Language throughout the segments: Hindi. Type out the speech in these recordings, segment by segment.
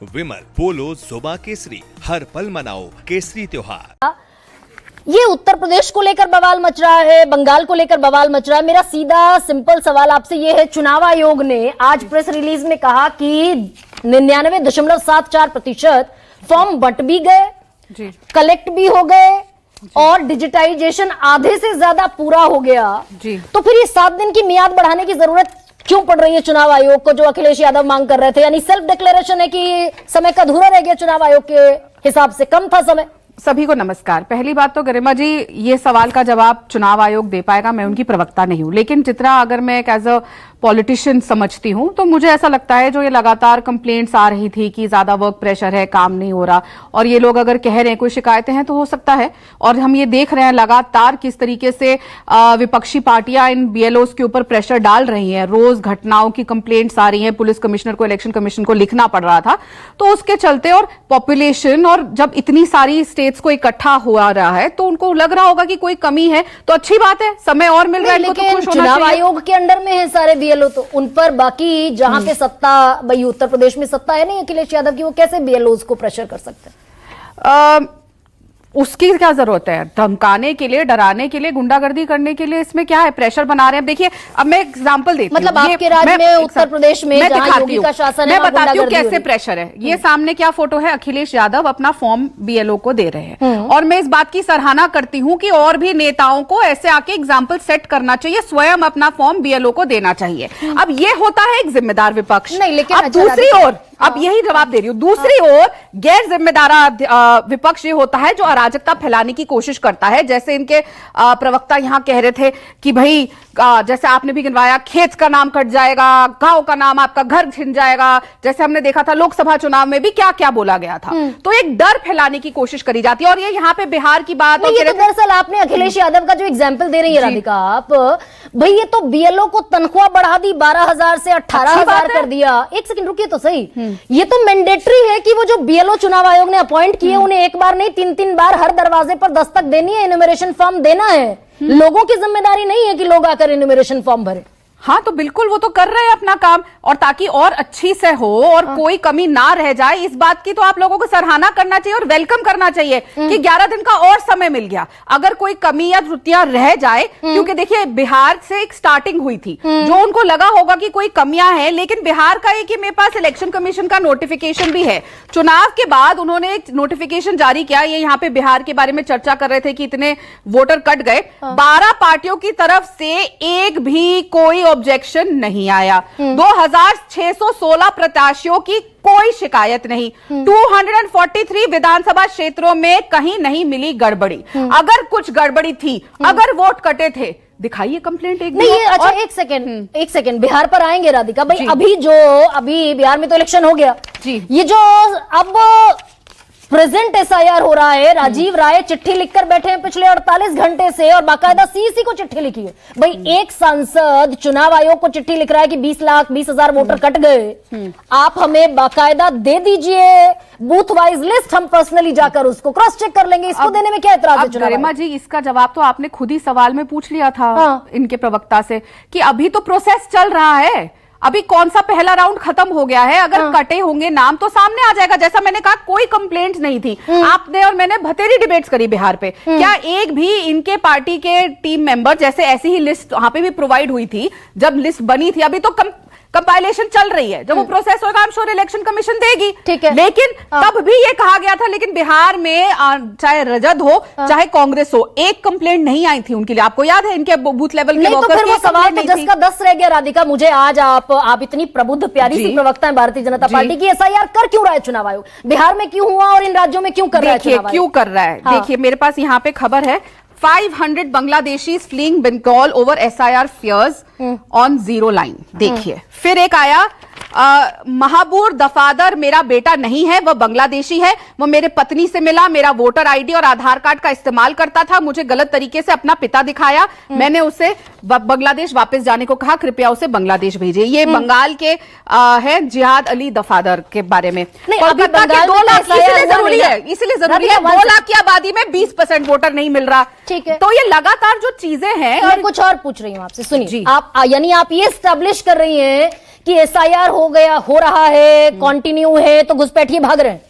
विमल पोलो जोबा केसरी, हर पल मनाओ केसरी त्योहार। ये उत्तर प्रदेश को लेकर बवाल मच रहा है, बंगाल को लेकर बवाल मच रहा है। मेरा सीधा सिंपल सवाल आपसे ये है, चुनाव आयोग ने आज प्रेस रिलीज में कहा कि 99.74% फॉर्म बंट भी गए, कलेक्ट भी हो गए और डिजिटाइजेशन आधे से ज्यादा पूरा हो गया। तो फिर ये 7 दिन की मियाद बढ़ाने की जरूरत क्यों पड़ रही है चुनाव आयोग को, जो अखिलेश यादव मांग कर रहे थे? यानी सेल्फ डिक्लेरेशन है कि समय का अधूरा रह गया, चुनाव आयोग के हिसाब से कम था समय। सभी को नमस्कार। पहली बात तो गरिमा जी, ये सवाल का जवाब चुनाव आयोग दे पाएगा, मैं उनकी प्रवक्ता नहीं हूं, लेकिन जितना अगर मैं एक एज अ पॉलिटिशियन समझती हूं तो मुझे ऐसा लगता है जो ये लगातार कंप्लेंट्स आ रही थी कि ज्यादा वर्क प्रेशर है, काम नहीं हो रहा, और ये लोग अगर कह रहे हैं कोई शिकायतें हैं तो हो सकता है। और हम ये देख रहे हैं लगातार किस तरीके से विपक्षी पार्टियां इन बीएलओस के ऊपर प्रेशर डाल रही हैं। रोज घटनाओं की कंप्लेंट्स आ रही हैं, पुलिस कमिश्नर को, इलेक्शन कमीशन को लिखना पड़ रहा था, तो उसके चलते और पॉपुलेशन और जब इतनी सारी स्टेट्स को इकट्ठा हुआ रहा है तो उनको लग रहा होगा कि कोई कमी है, तो अच्छी बात है, समय और मिल रहा है, लेकिन चुनाव आयोग के अंडर में है सारे बीएलओ, तो उन पर बाकी जहां पे सत्ता, भाई उत्तर प्रदेश में सत्ता है नहीं अखिलेश यादव की, वो कैसे बीएलओस को प्रेशर कर सकते हैं? उसकी क्या जरूरत है? धमकाने के लिए, डराने के लिए, गुंडागर्दी करने के लिए इसमें क्या है? प्रेशर बना रहे हैं। अब देखिए, अब मैं एग्जांपल देती हूं, मतलब आपके राज्य में, उत्तर प्रदेश में जहां योगी का शासन है, मैं बताती हूँ कैसे प्रेशर है। ये सामने क्या फोटो है, अखिलेश यादव अपना फॉर्म बीएलओ को दे रहे हैं, और मैं इस बात की सराहना करती हूँ कि और भी नेताओं को ऐसे आके एग्जाम्पल सेट करना चाहिए, स्वयं अपना फॉर्म बीएलओ को देना चाहिए। अब ये होता है एक जिम्मेदार विपक्ष। नहीं, लेकिन दूसरी ओर, अब यही जवाब दे रही हूं, दूसरी ओर गैर जिम्मेदार विपक्ष ये होता है जो अराजकता फैलाने की कोशिश करता है। जैसे इनके प्रवक्ता यहां कह रहे थे कि भाई जैसे आपने भी गिनवाया, खेत का नाम कट जाएगा, गांव का नाम, आपका घर छिन जाएगा। जैसे हमने देखा था लोकसभा चुनाव में भी क्या क्या बोला गया था। तो एक डर फैलाने की कोशिश करी जाती है। और ये यहाँ पे बिहार की बात, ये तो दरअसल आपने अखिलेश यादव का जो एग्जाम्पल दे रही है राधिका आप, भाई ये तो बीएलओ को तनख्वाह बढ़ा दी, 12,000 से 18,000 कर दिया। एक सेकंड रुकिए तो सही, ये तो मैंडेटरी है कि वो जो बीएलओ चुनाव आयोग ने अपॉइंट किए, उन्हें एक बार नहीं 3-3 बार हर दरवाजे पर दस्तक देनी है, इन्यूमरेशन फॉर्म देना है। लोगों की जिम्मेदारी नहीं है कि लोग आकर इन्यूमरेशन फॉर्म भरें। हाँ, तो बिल्कुल वो तो कर रहे हैं अपना काम, और ताकि और अच्छी से हो और कोई कमी ना रह जाए, इस बात की तो आप लोगों को सराहना करना चाहिए और वेलकम करना चाहिए कि 11 दिन का और समय मिल गया। अगर कोई कमी या त्रुटियां रह जाए, क्योंकि देखिए बिहार से एक स्टार्टिंग हुई थी, जो उनको लगा होगा कि कोई कमियां हैं, लेकिन बिहार का एक ही मेरे पास इलेक्शन कमीशन का नोटिफिकेशन भी है। चुनाव के बाद उन्होंने एक नोटिफिकेशन जारी किया, ये यहाँ पे बिहार के बारे में चर्चा कर रहे थे कि इतने वोटर कट गए। 12 पार्टियों की तरफ से एक भी कोई ऑब्जेक्शन नहीं आया। 2616 प्रत्याशियों की कोई शिकायत नहीं। 243 विधानसभा क्षेत्रों में कहीं नहीं मिली गड़बड़ी। अगर कुछ गड़बड़ी थी, अगर वोट कटे थे, दिखाइए कंप्लेंट एक। नहीं, अच्छा एक सेकंड बिहार पर आएंगे राधिका भाई। अभी बिहार में तो इलेक्शन हो गया जी। ये जो अब प्रेजेंट एसआईआर हो रहा है, राजीव राय चिट्ठी लिखकर बैठे हैं पिछले 48 घंटे से, और बाकायदा सीईसी को चिट्ठी लिखी है। भाई एक सांसद चुनाव आयोग को चिट्ठी लिख रहा है कि 20,20,000 वोटर कट गए, आप हमें बाकायदा दे दीजिए बूथ वाइज लिस्ट, हम पर्सनली जाकर उसको क्रॉस चेक कर लेंगे। इसको देने में क्या एतराज है चुनाव? गरिमा जी, इसका जवाब तो आपने खुद ही सवाल में पूछ लिया था इनके प्रवक्ता से कि अभी तो प्रोसेस चल रहा है, अभी कौन सा पहला राउंड खत्म हो गया है। अगर कटे होंगे नाम तो सामने आ जाएगा। जैसा मैंने कहा, कोई कंप्लेंट नहीं थी। आपने और मैंने बथेरी डिबेट्स करी बिहार पे, क्या एक भी इनके पार्टी के टीम मेंबर, जैसे ऐसी ही लिस्ट वहां पे भी प्रोवाइड हुई थी जब लिस्ट बनी थी, अभी तो कंपाइलेशन चल रही है, जब वो प्रोसेस होगा I am sure election commission देगी, ठीक है। लेकिन तब भी ये कहा गया था, लेकिन बिहार में चाहे रजद हो चाहे कांग्रेस हो, एक कंप्लेंट नहीं आई थी उनके लिए। आपको याद है इनके बूथ लेवल के तो फिर वो सवाल तो 10 का 10 रह गया। राधिका, मुझे आज आप इतनी प्रबुद्ध प्यारी सी प्रवक्ता है भारतीय जनता पार्टी की, एसआईआर कर क्यों रहा है चुनाव आयोग? बिहार में क्यों हुआ और इन राज्यों में क्यों कर रहा है? क्यों कर रहा है, देखिए मेरे पास यहाँ पे खबर है, 500 Bangladeshis fleeing Bengal over SIR fears on zero line। देखिए फिर एक आया, महाबूर दफादर मेरा बेटा नहीं है, वह बांग्लादेशी है, वह मेरे पत्नी से मिला, मेरा वोटर आईडी और आधार कार्ड का इस्तेमाल करता था, मुझे गलत तरीके से अपना पिता दिखाया, मैंने उसे बांग्लादेश वापस जाने को कहा, कृपया उसे बांग्लादेश भेजिए। ये बंगाल के है जिहाद अली दफादर के बारे में। कोलकाता के 2 लाख, इसलिए जरूरी है 2 लाख की आबादी में 20% वोटर नहीं मिल रहा, ठीक है। तो ये लगातार जो चीजें हैं। मैं कुछ और पूछ रही हूँ आपसे, सुनिए, आप यानी आप ये स्टैब्लिश कर रही हैं कि एसआईआर हो रहा है, कंटिन्यू है, तो घुसपैठिए भाग रहे हैं।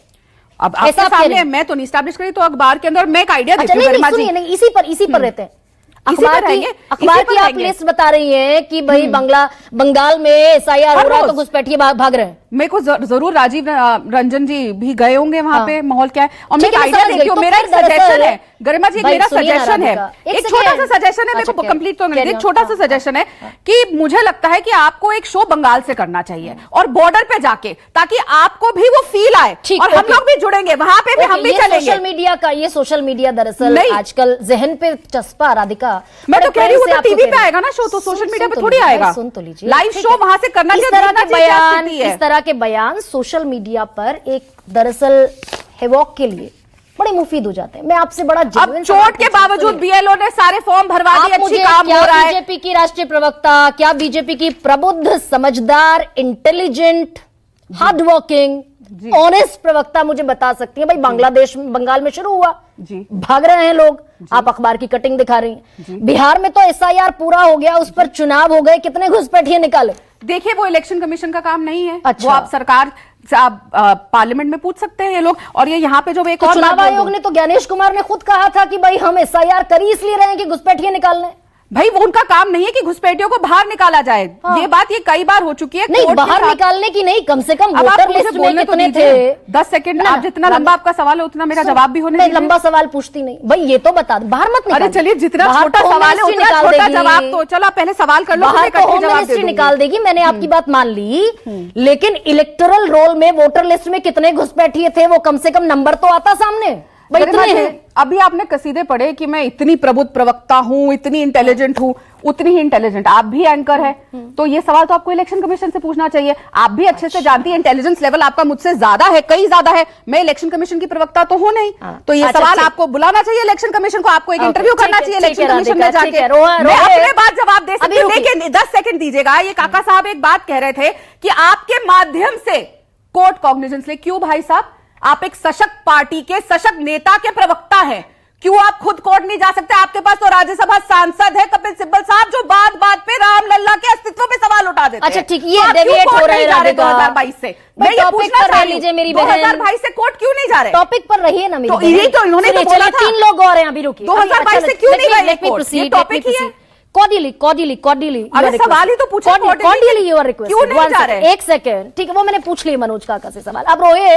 अब आपके सामने मैं तो नहीं स्टैब्लिश करी, तो अखबार के अंदर मैं एक आइडिया देती हूँ। नहीं, सुनिए, नहीं, इसी पर रहते हैं। अखबार की आप लिस्ट बता रही हैं कि भाई बंगाल में एसआईआर हो रहा है तो घुसपैठिए भाग रहे हैं। मेरे को जरूर राजीव रंजन जी भी गए होंगे वहां पे, माहौल क्या है। और मैं आइडिया देखती हूँ, मेरा एक सजेशन है गरिमा जी, मेरा सजेशन है, एक छोटा सा सजेशन है, मेरे को कंप्लीट तो नहीं, एक छोटा सा सजेशन है कि मुझे लगता है कि आपको एक शो बंगाल से करना चाहिए और बॉर्डर पे जाके, ताकि आपको भी वो फील आए और हम लोग भी जुड़ेंगे वहां पे, हम भी चलेंगे। सोशल मीडिया दरअसल आजकल जहन पे चस्पा, राधिका मैं तो कह रही हूँ तो टीवी पे आएगा ना शो, तो सोशल मीडिया पे थोड़ी आएगा। सुन तो लीजिए, लाइव शो वहां से करना चाहिए। इस तरह के बयान सोशल मीडिया पर एक दरअसल हेवॉक के लिए बड़े मुफीद हो जाते हैं। मैं आपसे बड़ा अब चोट के बावजूद बीएलओ ने सारे फॉर्म भरवा दिए, अच्छी काम हो रहा है। बीजेपी की राष्ट्रीय प्रवक्ता, क्या बीजेपी की प्रबुद्ध, समझदार, इंटेलिजेंट, हार्ड वर्किंग, ऑनेस्ट प्रवक्ता मुझे बता सकती है भाई बंगाल में शुरू हुआ, भाग रहे हैं लोग, आप अखबार की कटिंग दिखा रही हैं। बिहार में तो एसआईआर पूरा हो गया, उस पर चुनाव हो गए, कितने घुसपैठिए निकाले। देखिए वो इलेक्शन कमीशन का काम नहीं है। अच्छा। वो आप सरकार पार्लियामेंट में पूछ सकते हैं ये लोग। और ये यहाँ पे जो एक और चुनाव आयोग ने तो ज्ञानेश कुमार ने खुद कहा था कि भाई हम एसआईआर कर ही इसलिए रहे हैं कि घुसपैठिए निकालने। भाई वो उनका काम नहीं है कि घुसपैठियों को बाहर निकाला जाए। ये बात ये कई बार हो चुकी है। नहीं, बाहर निकालने की नहीं, कम से कम वोटर लिस्ट में कितने थे। 10 सेकंड, आप जितना लंबा आपका सवाल है उतना मेरा जवाब भी होने दीजिए। लंबा सवाल पूछती नहीं भाई, ये तो बता, बाहर मत निकाल। अरे चलिए, जितना छोटा सवाल है उतना छोटा जवाब, तो चलो पहले सवाल कर लो, बाहर तो होम मिनिस्ट्री निकाल देगी, मैंने आपकी बात मान ली, लेकिन इलेक्टोरल रोल में वोटर लिस्ट में कितने घुसपैठिए थे वो कम से कम नंबर तो आता सामने। अभी आपने कसीदे पढ़े कि मैं इतनी प्रबुद्ध प्रवक्ता हूं, इतनी इंटेलिजेंट हूं, उतनी ही इंटेलिजेंट आप भी एंकर है। तो ये सवाल तो आपको इलेक्शन कमीशन से पूछना चाहिए। आप भी अच्छे से जानती है, इंटेलिजेंस लेवल आपका मुझसे ज्यादा है, कई ज्यादा है। मैं इलेक्शन कमीशन की प्रवक्ता तो हूं नहीं, तो ये सवाल आपको बुलाना चाहिए इलेक्शन कमीशन को, आपको एक इंटरव्यू करना चाहिए इलेक्शन कमीशन में जाके। मैं अपने बात जवाब दे सकती हूँ, लेकिन 10 सेकंड दीजिएगा। ये काका साहब एक बात कह रहे थे कि आपके माध्यम से कोर्ट कॉग्निजेंस ले। क्यों भाई साहब, आप एक सशक्त पार्टी के सशक्त नेता के प्रवक्ता हैं, क्यों आप खुद कोर्ट नहीं जा सकते? आपके पास तो राज्यसभा सांसद है कपिल सिब्बल साहब, जो बात बात पे राम लल्ला के अस्तित्व पे सवाल उठा देते हैं। अच्छा ठीक, ये डेविएट हो रहे हैं 2022 से। मैं ये पूछना चाह रही हूं, मेरी 2022 से कोर्ट क्यों नहीं जा रहे? टॉपिक पर रहिए ना मेरी। तो यही तो इन्होंने तो बोला था। 3 लोग और हैं, अभी रुकिए। 2022 से क्यों नहीं गए कोर्ट? ये टॉपिक ही है। कॉर्डियली अरे सवाल ही तो पूछा, कॉर्डियली योर रिक्वेस्ट। क्यों नहीं जा रहे? 1 सेकंड, ठीक है, वो मैंने पूछ लिया मनोज काका से सवाल। अब रोए